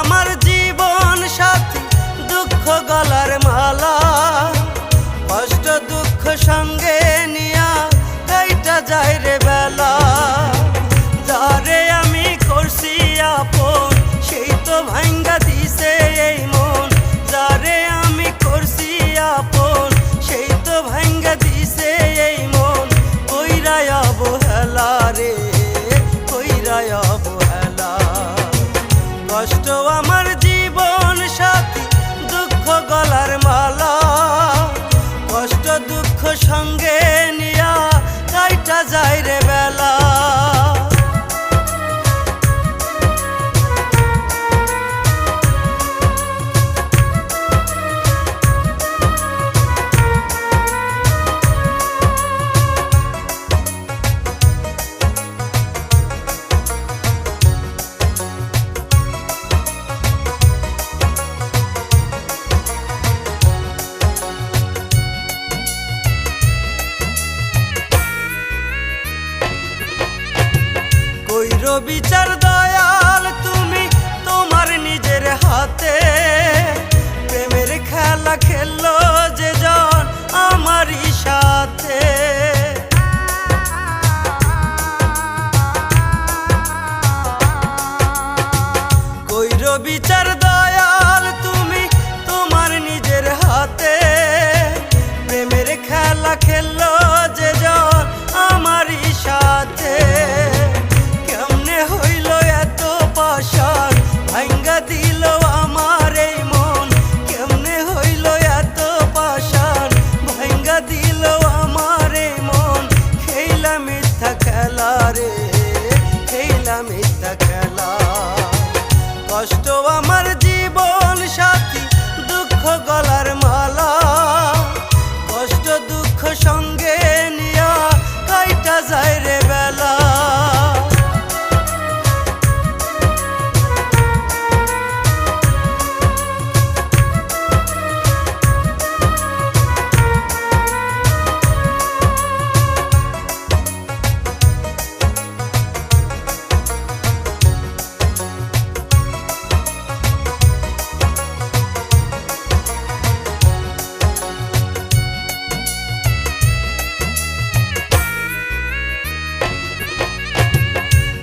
আমার জীবন সাথী, দুঃখ গলার মালা, কষ্ট দুঃখ সঙ্গে নিয়া এইটা যায় রে বেলা। যারে আমি করছি আপন সেই তো ভাঙ্গা দিছে এই মন, যারে আমি করছি আপন সেই তো ভাঙ্গা দিছে এই মন। কইরা অবহেলা রে, কইরা অবহেলা। কষ্ট আমার জীবন সাথী, দুঃখ গলার মালা, কষ্ট দুঃখ সঙ্গে নিয়া কাইটা যায় রে বেলা। কইরো বিচার দয়াল তুমি তোমার নিজের হাতে, প্রেমের খেলা খেললো যে জন আমারই সাথে। কইরো বিচার দয়াল তুমি তোমার নিজের হাতে, প্রেমের খেলা খেললো যে জন আমারই সাথে। হইল এত পাশান ভাঙ্গা দিল আমার এই মন, কেমনে হইল এত পাশান ভাঙ্গা দিল আমার এই মন। খেলা মিথ্যা খেলা রে, খেলা মিথ্যা খেলা। কষ্ট আমার জীবন সাথী, দুঃখ গলার মালা, কষ্ট দুঃখ সঙ্গে নিয়া কাইটা যায় রে বেলা।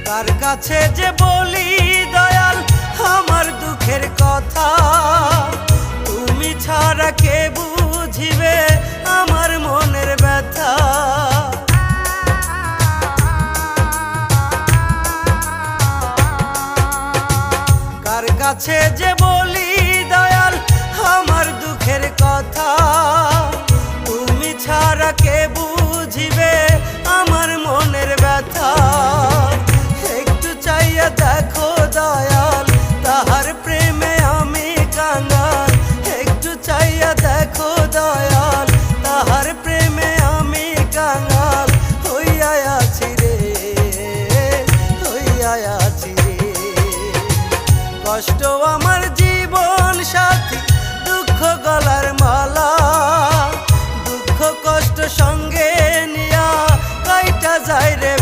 কার কাছে যে বলি দয়াল আমার দুঃখের কথা, তুমি ছাড়া কে বুঝিবে আমার মনের ব্যথা। কার কাছে যে বলি দয়াল আমার দুঃখের কথা, তুমি ছাড়া কে বুঝিবে আমার মনের ব্যথা। দেখো দয়াল তাহার প্রেমে আমি কাঙ্গাল, একটু চাইয়া দেখো দয়াল তাহার প্রেমে আমি কাঙ্গাল। হইয়া আছি রে, হইয়া আছি রে। কষ্ট আমার জীবন সাথী, দুঃখ গলার মালা, দুঃখ কষ্ট সঙ্গে নিয়া কাইটা যায় রে